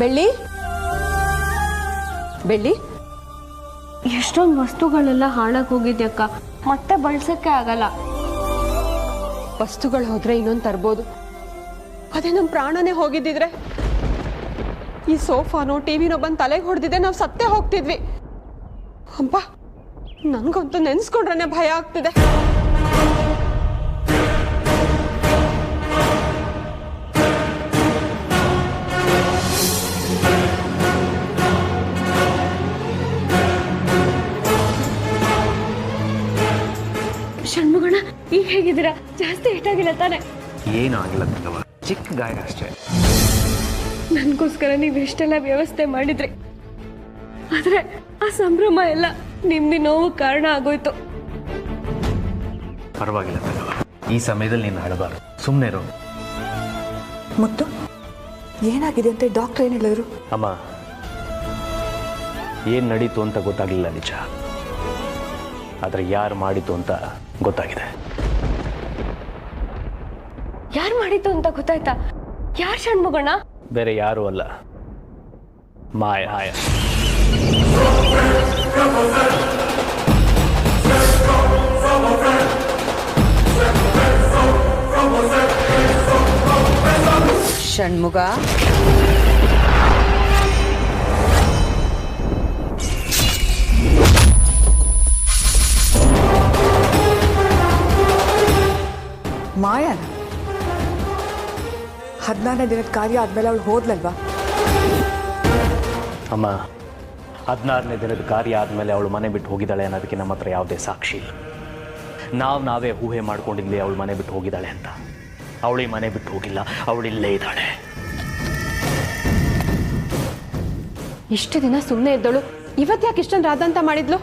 ಬೆಳ್ಳಿ ಬೆಳ್ಳಿ ಎಷ್ಟೊಂದು ವಸ್ತುಗಳೆಲ್ಲ ಹಾಳಾಗಿ ಹೋಗಿದ್ಯಕ್ಕ, ಮತ್ತೆ ಬಳಸಕ್ಕೆ ಆಗಲ್ಲ. ವಸ್ತುಗಳು ಹೋದ್ರೆ ಇನ್ನೊಂದು ತರ್ಬೋದು, ಅದೇ ನಮ್ಮ ಪ್ರಾಣನೇ ಹೋಗಿದ್ದಿದ್ರೆ, ಈ ಸೋಫಾನೋ ಟಿವಿನೋ ಬಂದು ತಲೆಗೆ ಹೊಡೆದಿದೆ ನಾವು ಸತ್ತೇ ಹೋಗ್ತಿದ್ವಿ. ಅಬ್ಬ, ನನ್ಗಂತೂ ನೆನ್ಸ್ಕೊಂಡ್ರೆ ಭಯ ಆಗ್ತಿದೆ. ಷಣ್ಮುಗಣ, ಈಗ ಹೇಗಿದ್ದೀರಾ? ಜಾಸ್ತಿ ಏಟಾಗಿಲ್ಲ ತಾನೆ? ಏನೂ ಆಗಿಲ್ಲ ತಂಗವ್ವ, ಚಿಕ್ಕ ಗಾಯ ಅಷ್ಟೇ. ನನ್ಗೋಸ್ಕರ ನೀವು ಎಷ್ಟೆಲ್ಲ ವ್ಯವಸ್ಥೆ ಮಾಡಿದ್ರಿ, ಆದ್ರೆ ಆ ಸಂಭ್ರಮ ಎಲ್ಲ ನಿಮ್ದು ನೋವು ಕಾರಣ ಆಗೋಯ್ತು. ಪರವಾಗಿಲ್ಲ ತಂಗವ್ವ, ಈ ಸಮಯದಲ್ಲಿ ನೀನು ಅಳಬಾರ್ದು, ಸುಮ್ಮನೆ ಇರು. ಮುತ್ತು, ಏನಾಗಿದೆ ಅಂತ ಡಾಕ್ಟರ್ ಏನು ಹೇಳಿದ್ರು? ಅಮ್ಮ, ಏನು ನಡೀತು ಅಂತ ಗೊತ್ತಾಗಲಿಲ್ಲ ನಿಜ, ಆದರೆ ಯಾರು ಮಾಡಿತು ಅಂತ ಗೊತ್ತಾಗಿದೆ. ಯಾರು ಮಾಡಿದ್ದು ಅಂತ ಗೊತ್ತಾಯ್ತಾ? ಯಾರು ಷಣ್ಮುಗಣ್ಣ? ಬೇರೆ ಯಾರೂ ಅಲ್ಲ, ಮಾಯ. ಷಣ್ಮುಗ, ಮಾಯಾನ 14ನೇ ದಿನದ ಕಾರ್ಯ ಆದ್ಮೇಲೆ ಅವಳು ಹೋದ್ಲಲ್ವಾ? ಅಮ್ಮ, 16ನೇ ದಿನದ ಕಾರ್ಯ ಆದಮೇಲೆ ಅವಳು ಮನೆ ಬಿಟ್ಟು ಹೋಗಿದ್ದಾಳೆ ಅನ್ನೋದಕ್ಕೆ ನಮ್ಮ ಹತ್ರ ಯಾವುದೇ ಸಾಕ್ಷಿ ಇಲ್ಲ. ನಾವೇ ಊಹೆ ಮಾಡ್ಕೊಂಡಿದ್ಲಿ ಅವಳು ಮನೆ ಬಿಟ್ಟು ಹೋಗಿದ್ದಾಳೆ ಅಂತ. ಅವಳಿ ಮನೆ ಬಿಟ್ಟು ಹೋಗಿಲ್ಲ, ಅವಳಿಲ್ಲೇ ಇದ್ದಾಳೆ. ಇಷ್ಟು ದಿನ ಸುಮ್ಮನೆ ಇದ್ದಳು, ಇವತ್ತ್ಯಾಕೆ ಇಷ್ಟೊಂದು ರಾದಂತ ಮಾಡಿದ್ಲು?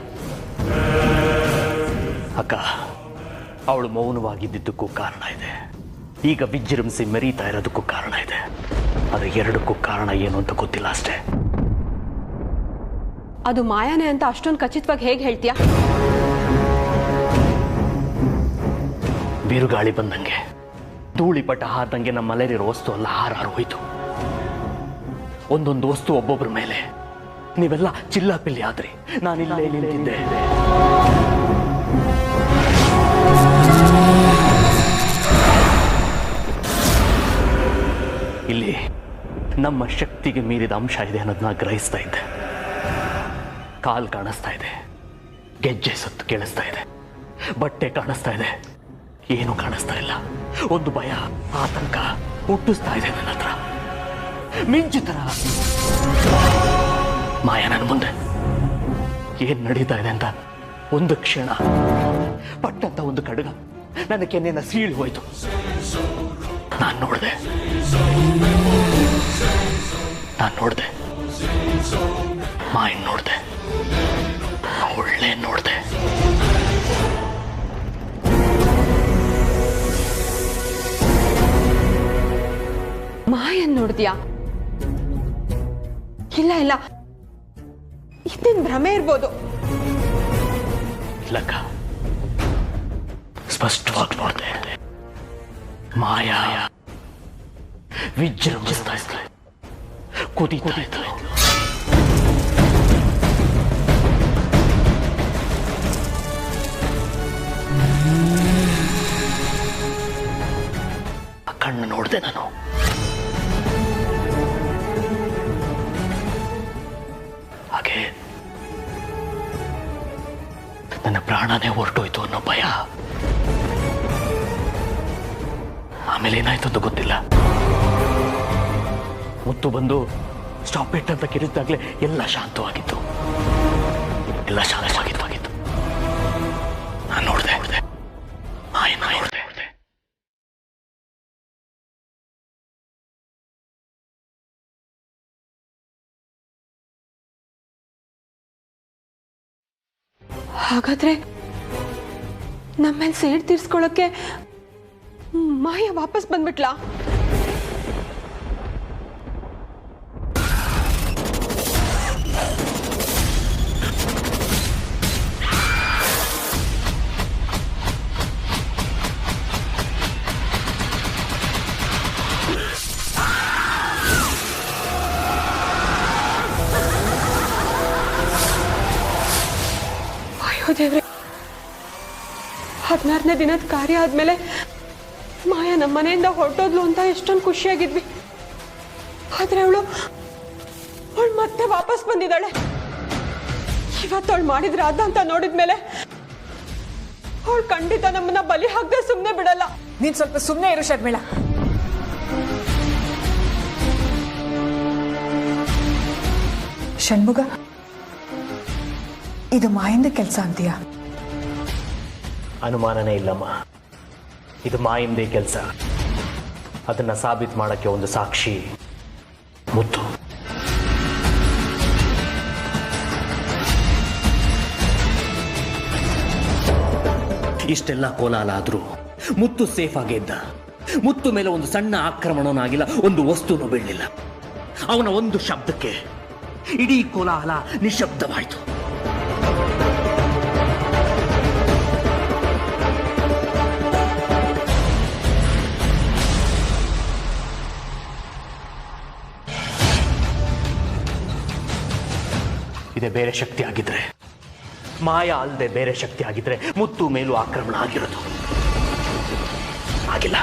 ಅಕ್ಕ, ಅವಳು ಮೌನವಾಗಿದ್ದಕ್ಕೂ ಕಾರಣ ಇದೆ, ಈಗ ವಿಜೃಂಭಿಸಿ ಮೆರೀತಾ ಇರೋದಕ್ಕೂ ಕಾರಣ ಇದೆ. ಆದರೆ ಎರಡಕ್ಕೂ ಕಾರಣ ಏನು ಅಂತ ಗೊತ್ತಿಲ್ಲ ಅಷ್ಟೇ. ಅದು ಮಾಯಾನೆ ಅಂತ ಅಷ್ಟೊಂದು ಖಚಿತವಾಗಿ ಹೇಗೆ ಹೇಳ್ತೀಯಾ? ಬಿರುಗಾಳಿ ಬಂದಂಗೆ, ಧೂಳಿಪಟ ಹಾದಂಗೆ ನಮ್ಮ ಮಲೆರಿರೋ ವಸ್ತು ಎಲ್ಲ ಹಾರಾರು ಹೋಯ್ತು. ಒಂದೊಂದು ವಸ್ತು ಒಬ್ಬೊಬ್ಬರ ಮೇಲೆ. ನೀವೆಲ್ಲ ಚಿಲ್ಲಾಪಿಲ್ಲಿ ಆದ್ರಿ, ನಾನಿಲ್ಲೇ ನಿಂತಿದ್ದೆ. ಇಲ್ಲಿ ನಮ್ಮ ಶಕ್ತಿಗೆ ಮೀರಿದ ಅಂಶ ಇದೆ ಅನ್ನೋದನ್ನ ಗ್ರಹಿಸ್ತಾ ಇದ್ದೆ. ಕಾಲ್ ಕಾಣಿಸ್ತಾ ಇದೆ, ಗೆಜ್ಜೆ ಸತ್ತು ಕೇಳಿಸ್ತಾ ಇದೆ, ಬಟ್ಟೆ ಕಾಣಿಸ್ತಾ ಇದೆ, ಏನು ಕಾಣಿಸ್ತಾ ಇಲ್ಲ. ಒಂದು ಭಯ, ಆತಂಕ ಹುಟ್ಟಿಸ್ತಾ ಇದೆ ನನ್ನ ಹತ್ರ, ಮಿಂಚು ತರ. ಮಾಯ ನನ್ನ ಮುಂದೆ ಏನ್ ನಡೀತಾ ಇದೆ ಅಂತ ಒಂದು ಕ್ಷಣ ಪಟ್ಟಂತ ಒಂದು ಕಡಗ ನನ್ನ ಕೆನ್ನೆನ ಸೀಳಿ ಹೋಯ್ತು. ನಾನು ನೋಡಿದೆ, ಮಾಯನ್ ನೋಡಿದೆ, ಒಳ್ಳೆ ನೋಡಿದೆ. ಮಾಯನ್ ನೋಡ್ತೀಯಾ? ಇಲ್ಲ, ಇದೇನ್ ಭ್ರಮೆ ಇರ್ಬೋದು. ಇಲ್ಲಕ್ಕ, ಸ್ಪಷ್ಟವಾಗಿ ನೋಡಿದೆ. ಮಾಯಾ ವಿಜೃಂಭಿಸ್ತಾ ಇದ್ಲು, ಕುದೀತಾ ಇದ್ಲು. ಕಣ್ಣು ನೋಡಿದೆ ನಾನು. ಹಾಗೆ ನನ್ನ ಪ್ರಾಣನೇ ಹೊರಟೋಯ್ತು ಅನ್ನೋ ಭಯ. ಆಮೇಲೆ ಏನಾಯ್ತು ಅಂತ ಗೊತ್ತಿಲ್ಲ. ಮುತ್ತು ಬಂದು ಸ್ಟಾಪ್ ಇಟ್ ಅಂತ ಕಿರಿದಾಗ್ಲೇ ಎಲ್ಲ ಶಾಂತವಾಗಿತ್ತು. ನಾನು ನೋಡಿದೆ, ನೋಡಿದೆ. ಹಾಗಾದ್ರೆ ನಮ್ಮೇಲೆ ಸೇಡ್ ತೀರ್ಸ್ಕೊಳ್ಳೋಕೆ ಮಾಯ ವಾಪಸ್ ಬಂದ್ಬಿಟ್ಲಾ? ಅಯ್ಯೋ ದೇವ್ರೆ, 16ನೇ ದಿನದ ಕಾರ್ಯ ಆದ್ಮೇಲೆ ಮಾಯಾ ನಮ್ಮ ಮನೆಯಿಂದ ಹೊರಟೋದ್ಲು ಅಂತ ಎಷ್ಟೊಂದು ಖುಷಿಯಾಗಿದ್ವಿ. ಆದ್ರೆ ಅವಳು ಮತ್ತೆ ವಾಪಸ್ ಬಂದಿದ್ದಾಳೆ. ಇವತ್ತು ಅವಳು ಮಾಡಿದ್ರೆ ಅದ ಅಂತ ನೋಡಿದ್ಮೇಲೆ ಅವಳು ಖಂಡಿತ ನಮ್ಮನ್ನ ಬಲಿ ಹಾಕದೆ ಸುಮ್ಮನೆ ಬಿಡಲ್ಲ. ನೀನ್ ಸ್ವಲ್ಪ ಸುಮ್ಮನೆ ಇರು ಶರ್ಮಿಳಾ. ಷಣ್ಮುಗ, ಇದು ಮಾಯಿಂದ ಕೆಲಸ ಅಂತೀಯಾ? ಅನುಮಾನನೇ ಇಲ್ಲಮ್ಮ, ಇದು ಮಾಯಿಂದೇ ಕೆಲಸ. ಅದನ್ನ ಸಾಬೀತು ಮಾಡಕ್ಕೆ ಒಂದು ಸಾಕ್ಷಿ ಮುತ್ತು. ಇಷ್ಟೆಲ್ಲ ಕೋಲಾಹಲ ಆದ್ರೂ ಮುತ್ತು ಸೇಫ್ ಆಗೇ ಇದ್ದ. ಮುತ್ತು ಮೇಲೆ ಒಂದು ಸಣ್ಣ ಆಕ್ರಮಣನೂ ಆಗಿಲ್ಲ, ಒಂದು ವಸ್ತುನೂ ಬೀಳಲಿಲ್ಲ. ಅವನ ಒಂದು ಶಬ್ದಕ್ಕೆ ಇಡೀ ಕೋಲಾಹಲ ನಿಶಬ್ದವಾಯಿತು. ಇದೇ ಬೇರೆ ಶಕ್ತಿ ಆಗಿದ್ರೆ, ಮಾಯಾ ಅಲ್ಲದೆ ಬೇರೆ ಶಕ್ತಿ ಆಗಿದ್ರೆ ಮುತ್ತು ಮೇಲೂ ಆಕ್ರಮಣ ಆಗಿರೋದು. ಆಗಿಲ್ಲ.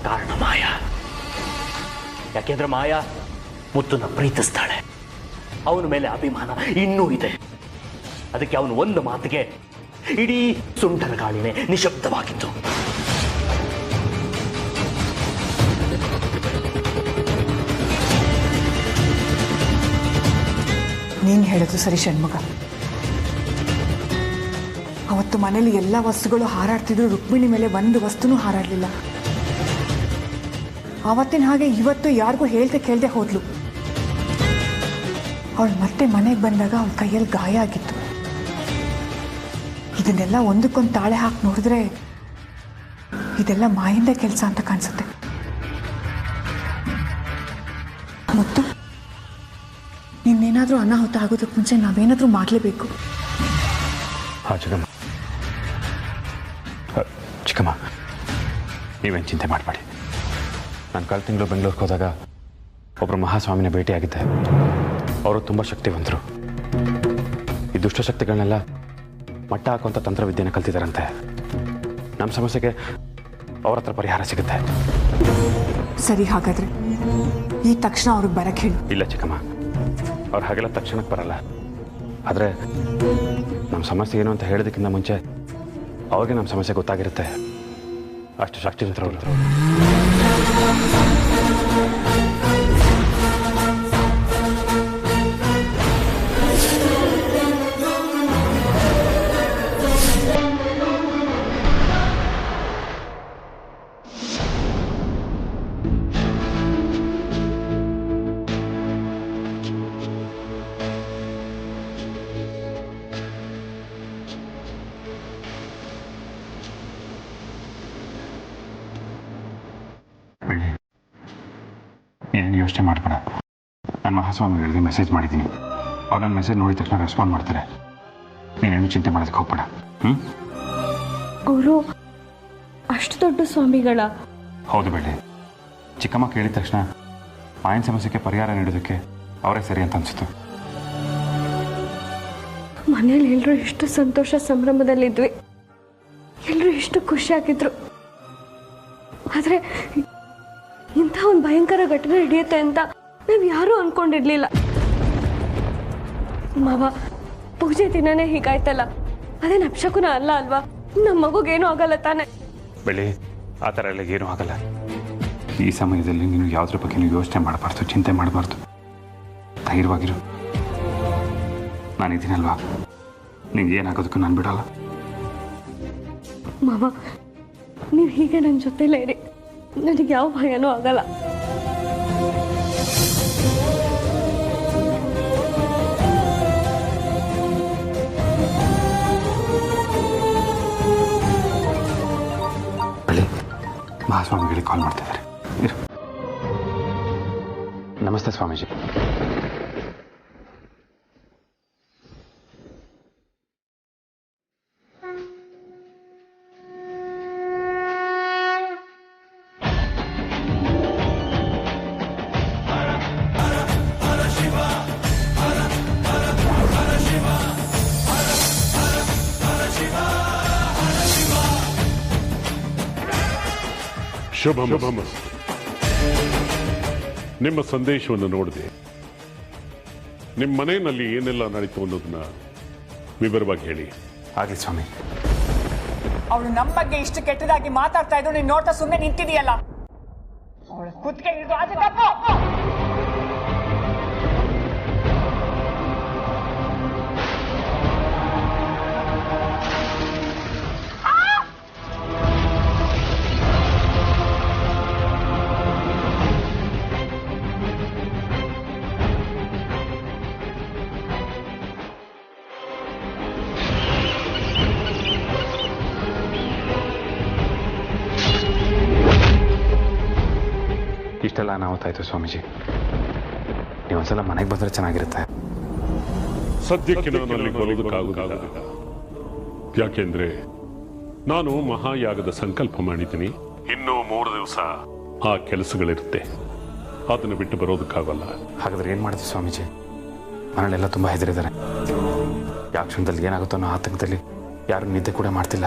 ಕಾರಣ ಮಾಯಾ. ಯಾಕೆಂದ್ರೆ ಮಾಯಾ ಮುತ್ತುನ ಪ್ರೀತಿಸ್ತಾಳೆ. ಅವನ ಮೇಲೆ ಅಭಿಮಾನ ಇನ್ನೂ ಇದೆ. ಅದಕ್ಕೆ ಅವನು ಒಂದು ಮಾತಿಗೆ ಇಡೀ ಸುಂಟರ ಗಾಳಿನೇ ನಿಶಬ್ದವಾಗಿತ್ತು. ನೀನು ಹೇಳೋದು ಸರಿ ಷಣ್ಮುಗ. ಅವತ್ತು ಮನೇಲಿ ಎಲ್ಲ ವಸ್ತುಗಳು ಹಾರಾಡ್ತಿದ್ರು, ರುಕ್ಮಿಣಿ ಮೇಲೆ ಒಂದು ವಸ್ತುನೂ ಹಾರಾಡಲಿಲ್ಲ. ಆವತ್ತಿನ ಹಾಗೆ ಇವತ್ತು ಯಾರಿಗೂ ಹೇಳ್ದೆ ಕೇಳ್ದೆ ಹೋದ್ಲು. ಅವಳು ಮತ್ತೆ ಮನೆಗೆ ಬಂದಾಗ ಅವಳ ಕೈಯಲ್ಲಿ ಗಾಯ ಆಗಿತ್ತು. ಇದನ್ನೆಲ್ಲ ಒಂದಕ್ಕೊಂದು ತಾಳೆ ಹಾಕಿ ನೋಡಿದ್ರೆ ಇದೆಲ್ಲ ಮಾಯಿಂದ ಕೆಲಸ ಅಂತ ಕಾಣಿಸುತ್ತೆ. ಮತ್ತು ಇನ್ನೇನಾದರೂ ಅನಾಹುತ ಆಗೋದಕ್ಕೆ ಮುಂಚೆ ನಾವೇನಾದರೂ ಮಾಡಲೇಬೇಕು. ಚಿಕ್ಕಮ್ಮ, ನೀವೇನು ಚಿಂತೆ ಮಾಡಬೇಡಿ. ನಾನು ಕಳೆದ ತಿಂಗಳು ಬೆಂಗಳೂರಿಗೆ ಹೋದಾಗ ಒಬ್ಬರು ಮಹಾಸ್ವಾಮಿನ ಭೇಟಿಯಾಗಿದ್ದೆ. ಅವರು ತುಂಬ ಶಕ್ತಿವಂತರು. ಈ ದುಷ್ಟಶಕ್ತಿಗಳನ್ನೆಲ್ಲ ಮಟ್ಟ ಹಾಕುವಂಥ ತಂತ್ರವಿದ್ಯೆನ ಕಲ್ತಿದ್ದಾರಂತೆ. ನಮ್ಮ ಸಮಸ್ಯೆಗೆ ಅವ್ರ ಹತ್ರ ಪರಿಹಾರ ಸಿಗುತ್ತೆ. ಸರಿ, ಹಾಗಾದ್ರೆ ಈ ತಕ್ಷಣ ಅವ್ರಿಗೆ ಬರಕ್ಕೆ ಹೇಳಿ. ಇಲ್ಲ ಚಿಕ್ಕಮ್ಮ, ಅವ್ರು ಹಾಗೆಲ್ಲ ತಕ್ಷಣಕ್ಕೆ ಬರಲ್ಲ. ಆದರೆ ನಮ್ಮ ಸಮಸ್ಯೆ ಏನು ಅಂತ ಹೇಳೋದಕ್ಕಿಂತ ಮುಂಚೆ ಅವ್ರಿಗೆ ನಮ್ಮ ಸಮಸ್ಯೆ ಗೊತ್ತಾಗಿರುತ್ತೆ. ಅಷ್ಟು ಶಕ್ತಿವಂತರವರು. ಏನೇನು ಯೋಚನೆ ಮಾಡಬೇಡ. ನಾನು ಮಹಾಸ್ವಾಮಿಗಳಿಗೆ ಮೆಸೇಜ್ ಮಾಡಿದ್ದೀನಿ. ಅವ್ರು ನನ್ನ ಮೆಸೇಜ್ ನೋಡಿದ ತಕ್ಷಣ ರೆಸ್ಪಾಂಡ್ ಮಾಡ್ತಾರೆ. ನೀನೇನು ಚಿಂತೆ ಮಾಡೋದಕ್ಕೆ ಹೋಗ್ಬೇಡ. ಅವರು ಅಷ್ಟು ದೊಡ್ಡ ಸ್ವಾಮಿಗಳ? ಹೌದು ಬೇಡ. ಚಿಕ್ಕಮ್ಮ ಕೇಳಿದ ತಕ್ಷಣ ಮಾಯನ ಸಮಸ್ಯೆಗೆ ಪರಿಹಾರ ನೀಡೋದಕ್ಕೆ ಅವರೇ ಸರಿ ಅಂತ ಅನಿಸುತ್ತೆ. ಮನೇಲಿ ಎಲ್ಲರೂ ಎಷ್ಟು ಸಂತೋಷ ಸಂಭ್ರಮದಲ್ಲಿದ್ವಿ, ಎಲ್ಲರೂ ಎಷ್ಟು ಖುಷಿಯಾಗಿದ್ರು. ಆದರೆ ಇಂಥ ಒಂದು ಭಯಂಕರ ಘಟನೆ ನಡೆಯುತ್ತೆ ಅಂತ ನಾವು ಯಾರೂ ಅಂದ್ಕೊಂಡಿರ್ಲಿಲ್ಲ. ಮಾವ, ಪೂಜೆ ದಿನನೇ ಹೀಗಾಯ್ತಲ್ಲ, ಅದೇನು ಅಪಶಕುನ ಅಲ್ಲ ಅಲ್ವಾ? ನಮ್ಮ ಮಗುಗೇನೂ ಆಗಲ್ಲ ತಾನೆ? ಬೆಳಿ, ಆ ಥರ ಎಲ್ಲ ಏನೂ ಆಗಲ್ಲ. ಈ ಸಮಯದಲ್ಲಿ ನೀನು ಯಾವುದ್ರ ಬಗ್ಗೆ ನೀವು ಯೋಚನೆ ಮಾಡಬಾರ್ದು, ಚಿಂತೆ ಮಾಡಬಾರ್ದು. ಧೈರ್ಯವಾಗಿರು. ನಾನಿದ್ದೀನಲ್ವಾ, ನಿಂಗೆ ಏನಾಗೋದಕ್ಕೂ ನಾನು ಬಿಡಲ್ಲ. ಮಾವ, ನೀವು ಹೀಗೆ ನನ್ನ ಜೊತೆಲೇ ಇರಿ. ನನಗೆ ಯಾವ ಭಯನೂ ಆಗಲ್ಲ. ಮಹಾಸ್ವಾಮಿಗಳಿಗೆ ಕಾಲ್ ಮಾಡ್ತಿದ್ದಾರೆ. ನಮಸ್ತೆ ಸ್ವಾಮೀಜಿ. ಶುಭಂ. ನಿಮ್ಮ ಸಂದೇಶವನ್ನು ನೋಡಿದೆ. ನಿಮ್ಮ ಮನೆಯಲ್ಲಿ ಏನೆಲ್ಲ ನಡೀತು ಅನ್ನೋದನ್ನ ವಿವರವಾಗಿ ಹೇಳಿ. ಆಗಲಿ ಸ್ವಾಮಿ. ಅವಳು ನಮ್ಮ ಬಗ್ಗೆ ಇಷ್ಟು ಕೆಟ್ಟದಾಗಿ ಮಾತಾಡ್ತಾ ಇದ್ರು ನೀನು ನೋಡ್ತಾ ಸುಮ್ಮನೆ ನಿಂತಿದೀಯಲ್ಲ. ಅವಳ ಕುತ್ತಿಗೆ ಹಿಡಿದು ಅದು ತಪ್ಪು. ಇಷ್ಟೆಲ್ಲ ಅನಾಹುತಾಯ್ತು ಸ್ವಾಮೀಜಿ. ನೀವೊಂದ್ಸಲ ಮನೆಗೆ ಬಂದರೆ ಚೆನ್ನಾಗಿರುತ್ತೆ. ಸದ್ಯಕ್ಕೆ ನಾನು ಅಲ್ಲಿ ಬರೋದಕ್ಕಾಗುವುದಿಲ್ಲ. ಯಾಕೆಂದ್ರೆ ನಾನು ಮಹಾಯಾಗದ ಸಂಕಲ್ಪ ಮಾಡಿದ್ದೀನಿ. ಇನ್ನೂ 3 ದಿವಸ ಆ ಕೆಲಸಗಳಿರುತ್ತೆ. ಅದನ್ನು ಬಿಟ್ಟು ಬರೋದಕ್ಕಾಗಲ್ಲ. ಹಾಗಾದ್ರೆ ಏನು ಮಾಡಿದ್ವಿ ಸ್ವಾಮೀಜಿ? ಮನೆಯಲ್ಲೆಲ್ಲ ತುಂಬ ಹೆದರಿದ್ದಾರೆ. ಯಾವ ಕ್ಷಣದಲ್ಲಿ ಏನಾಗುತ್ತೋ ಅನ್ನೋ ಆತಂಕದಲ್ಲಿ ಯಾರು ನಿದ್ದೆ ಕೂಡ ಮಾಡ್ತಿಲ್ಲ.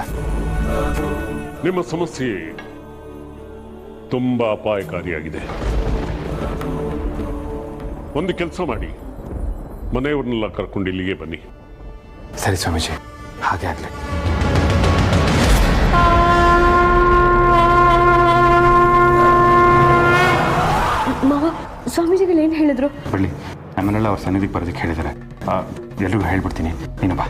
ನಿಮ್ಮ ಸಮಸ್ಯೆ ತುಂಬಾ ಅಪಾಯಕಾರಿಯಾಗಿದೆ. ಒಂದು ಕೆಲಸ ಮಾಡಿ, ಮನೆಯವ್ರನ್ನೆಲ್ಲ ಕರ್ಕೊಂಡು ಇಲ್ಲಿಗೆ ಬನ್ನಿ. ಸರಿ ಸ್ವಾಮೀಜಿ, ಹಾಗೆ ಆಗಲಿ. ಮಾವ, ಸ್ವಾಮೀಜಿಗಳು ಏನು ಹೇಳಿದ್ರು? ಬಳ್ಳಿ, ನಮ್ಮನ್ನೆಲ್ಲ ಅವ್ರ ಸನ್ನಿಧಿಗೆ ಬರೋದಕ್ಕೆ ಹೇಳಿದ್ದಾರೆ. ಎಲ್ರಿಗೂ ಹೇಳ್ಬಿಡ್ತೀನಿ, ನೀನು ಬಾ.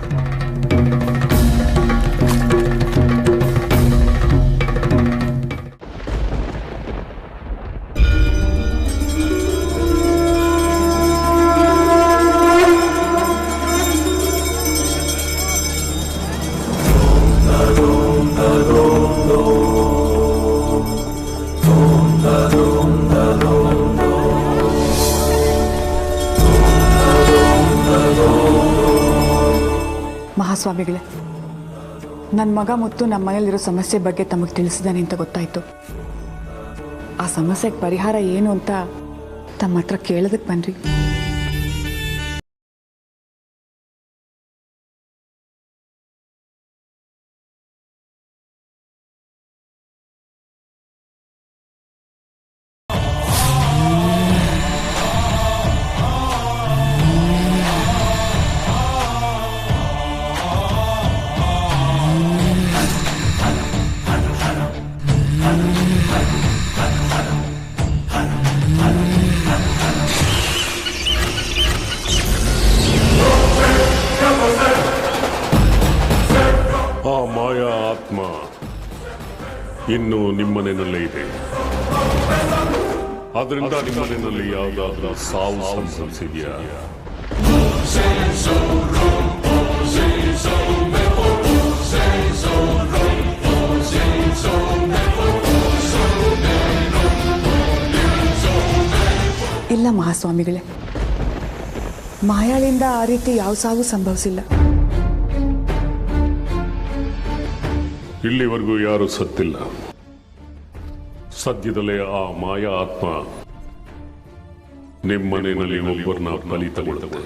ಮಹಾಸ್ವಾಮಿಗಳೇ, ನನ್ನ ಮಗ ಮುತ್ತು ನಮ್ಮ ಮನೇಲಿರೋ ಸಮಸ್ಯೆ ಬಗ್ಗೆ ತಮಗೆ ತಿಳಿಸಿದ್ದಾನೆ ಅಂತ ಗೊತ್ತಾಯಿತು. ಆ ಸಮಸ್ಯೆಗೆ ಪರಿಹಾರ ಏನು ಅಂತ ತಮ್ಮ ಹತ್ರ ಕೇಳೋದಕ್ಕೆ ಬನ್ರಿ. ಆ ಮಾಯಾ ಆತ್ಮ ಇನ್ನು ನಿಮ್ಮನೆಯಲ್ಲೇ ಇದೆ. ಅದರಿಂದ ನಿಮ್ಮನೆಯಲ್ಲಿ ಯಾವುದಾದ್ರೂ ಸಾವು ಸಂಭವಿಸಿದೆಯಾ? ಇಲ್ಲ ಮಹಾಸ್ವಾಮಿಗಳೇ, ಮಾಯಾಳಿಂದ ಆ ರೀತಿ ಯಾವ ಸಾವು ಸಂಭವಿಸಿಲ್ಲ. ಇಲ್ಲಿವರೆಗೂ ಯಾರು ಸತ್ತಿಲ್ಲ. ಸದ್ಯದಲ್ಲೇ ಆ ಮಾಯಾ ಆತ್ಮ ನಿಮ್ಮನೆಯಲ್ಲಿ ಒಬ್ಬರನ್ನ ಬಲಿ ತಗೊಳ್ಳುತ್ತೆ.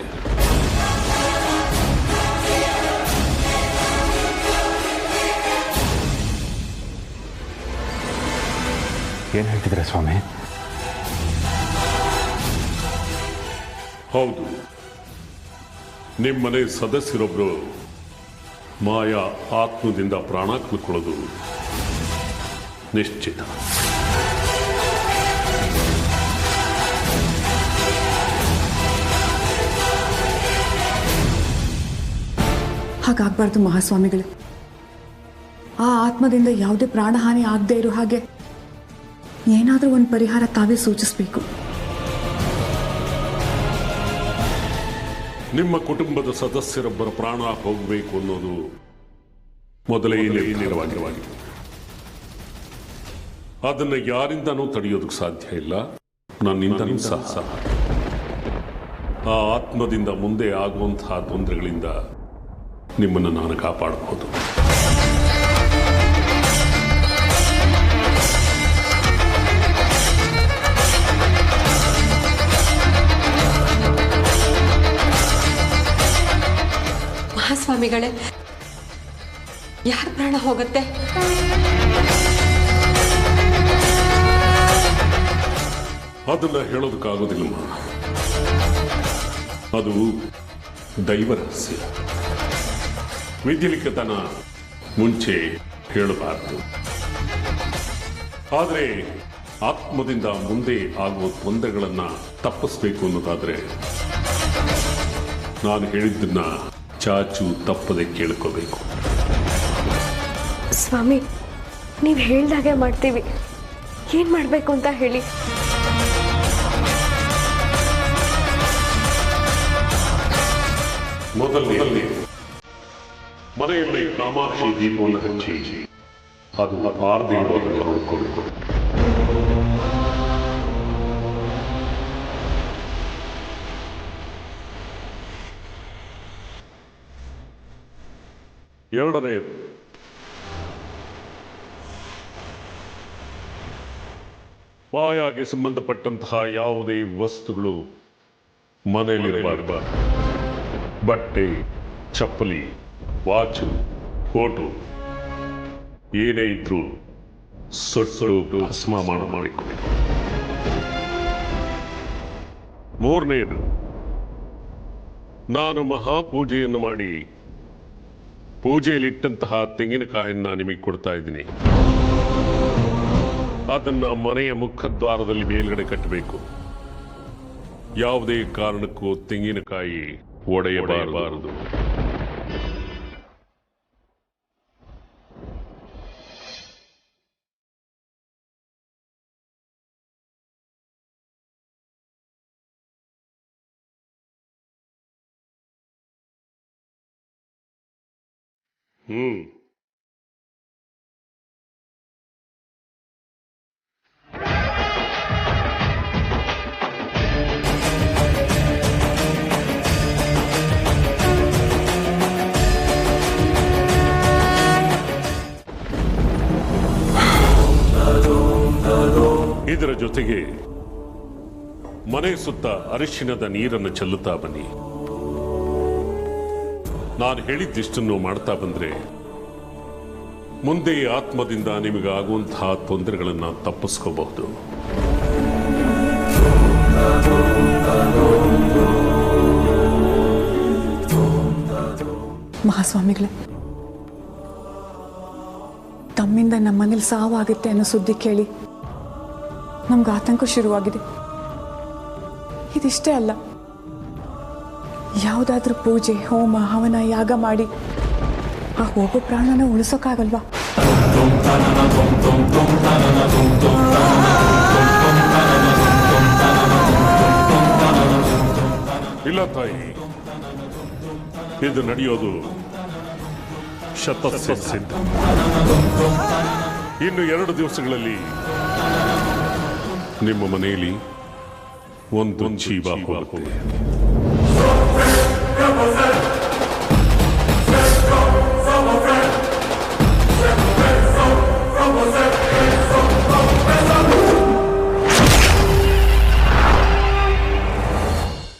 ಏನು ಹೇಳ್ತಿದ್ರೆ ಸ್ವಾಮಿ? ಹೌದು, ನಿಮ್ಮನೆ ಸದಸ್ಯರೊಬ್ಬರು ಮಾಯಾ ಆತ್ಮದಿಂದ ಪ್ರಾಣ ಕಳ್ಕೊಳ್ಳೋದು ನಿಶ್ಚಿತ. ಹಾಗಾಗಬಾರ್ದು ಮಹಾಸ್ವಾಮಿಗಳೇ. ಆ ಆತ್ಮದಿಂದ ಯಾವುದೇ ಪ್ರಾಣಹಾನಿ ಆಗದೆ ಇರೋ ಹಾಗೆ ಏನಾದರೂ ಒಂದು ಪರಿಹಾರ ತಾವೇ ಸೂಚಿಸಬೇಕು. ನಿಮ್ಮ ಕುಟುಂಬದ ಸದಸ್ಯರೊಬ್ಬರ ಪ್ರಾಣ ಹೋಗಬೇಕು ಅನ್ನೋದು ಮೊದಲೇ ನಿರ್ಧಾರವಾಗಿರುವುದು. ಅದನ್ನು ಯಾರಿಂದನೂ ತಡೆಯೋದಕ್ಕೆ ಸಾಧ್ಯ ಇಲ್ಲ, ನನ್ನಿಂದನೂ ಸಹ. ಆ ಆತ್ಮದಿಂದ ಮುಂದೆ ಆಗುವಂತಹ ತೊಂದರೆಗಳಿಂದ ನಿಮ್ಮನ್ನು ನಾನು ಕಾಪಾಡಬಹುದು. ಮಹಾಸ್ವಾಮಿಗಳೇ, ಯಾರ ಪ್ರಾಣ ಹೋಗುತ್ತೆ? ಅದನ್ನ ಹೇಳೋದಕ್ಕಾಗೋದಿಲ್ಲ. ಅದು ದೈವ ರಹಸ್ಯ. ವಿಧಿಲಿಖಿತನ ಮುಂಚೆ ಹೇಳಬಾರದು. ಆದರೆ ಆತ್ಮದಿಂದ ಮುಂದೆ ಆಗುವ ತೊಂದರೆಗಳನ್ನು ತಪ್ಪಿಸ್ಬೇಕು ಅನ್ನೋದಾದ್ರೆ ನಾನು ಹೇಳಿದ್ದನ್ನ ಚಾಚು ತಪ್ಪದೆ ಕೇಳ್ಕೋಬೇಕು. ಸ್ವಾಮಿ, ನೀವು ಹೇಳ್ದಾಗೆ ಮಾಡ್ತೀವಿ. ಏನು ಮಾಡಬೇಕು ಅಂತ ಹೇಳಿ. ಮೊದಲನೇ ಮನೆಯಲ್ಲಿ ಕಾಮಾಕ್ಷಿ ದೀಪವನ್ನು ಹಚ್ಚಿ ಅದು ಆರದೇ ನೋಡಿಕೊಳ್ಳಬೇಕು. ಎರಡನೆಯದು, ಮಾಯಾಗೆ ಸಂಬಂಧಪಟ್ಟಂತಹ ಯಾವುದೇ ವಸ್ತುಗಳು ಮನೆಯಲ್ಲಿರಬಾರದು. ಬಟ್ಟೆ, ಚಪ್ಪಲಿ, ವಾಚು, ಕೋಟು ಏನೇ ಇದ್ರೂ ಸೊಟ್ಟು ಭಸ್ಮ ಮಾಡಿಕೊಳ್ಳಬೇಕು. ಮೂರನೆಯದು, ನಾನು ಮಹಾಪೂಜೆಯನ್ನು ಮಾಡಿ ಪೂಜೆಯಲ್ಲಿಟ್ಟಂತಹ ತೆಂಗಿನಕಾಯಿಯನ್ನ ನಿಮಗೆ ಕೊಡ್ತಾ ಇದ್ದೀನಿ. ಅದನ್ನ ಮನೆಯ ಮುಖದ್ವಾರದಲ್ಲಿ ಮೇಲ್ಗಡೆ ಕಟ್ಟಬೇಕು. ಯಾವುದೇ ಕಾರಣಕ್ಕೂ ತೆಂಗಿನಕಾಯಿ ಒಡೆಯಬಾರದು. ಇದರ ಜೊತೆಗೆ ಮನೆ ಸುತ್ತ ಅರಿಶಿಣದ ನೀರನ್ನು ಚೆಲ್ಲುತ್ತಾ ಬನ್ನಿ. ನಾನು ಹೇಳಿದ್ದಿಷ್ಟನ್ನು ಮಾಡ್ತಾ ಬಂದ್ರೆ ಮುಂದೆ ಆತ್ಮದಿಂದ ನಿಮಗಾಗುವಂತಹ ತೊಂದರೆಗಳನ್ನು ತಪ್ಪಿಸ್ಕೋಬಹುದು. ಮಹಾಸ್ವಾಮಿಗಳೇ, ತಮ್ಮಿಂದ ನಮ್ಮನೇಲಿ ಸಾವಾಗುತ್ತೆ ಅನ್ನೋ ಸುದ್ದಿ ಕೇಳಿ ನಮ್ಗೆ ಆತಂಕ ಶುರುವಾಗಿದೆ. ಇದಿಷ್ಟೇ ಅಲ್ಲ, ಯಾವುದಾದ್ರೂ ಪೂಜೆ, ಹೋಮ, ಹವನ, ಯಾಗ ಮಾಡಿ ಆ ಹೋಗೋ ಪ್ರಾಣನ ಉಳಿಸೋಕ್ಕಾಗಲ್ವಾ? ಇಲ್ಲ ತಾಯಿ, ಇದು ನಡೆಯೋದು ಶತಸಿದ್ಧ. ಇನ್ನು 2 ದಿವಸಗಳಲ್ಲಿ ನಿಮ್ಮ ಮನೆಯಲ್ಲಿ ಒಂದು ಜೀವ ಹೋಗುತ್ತೆ.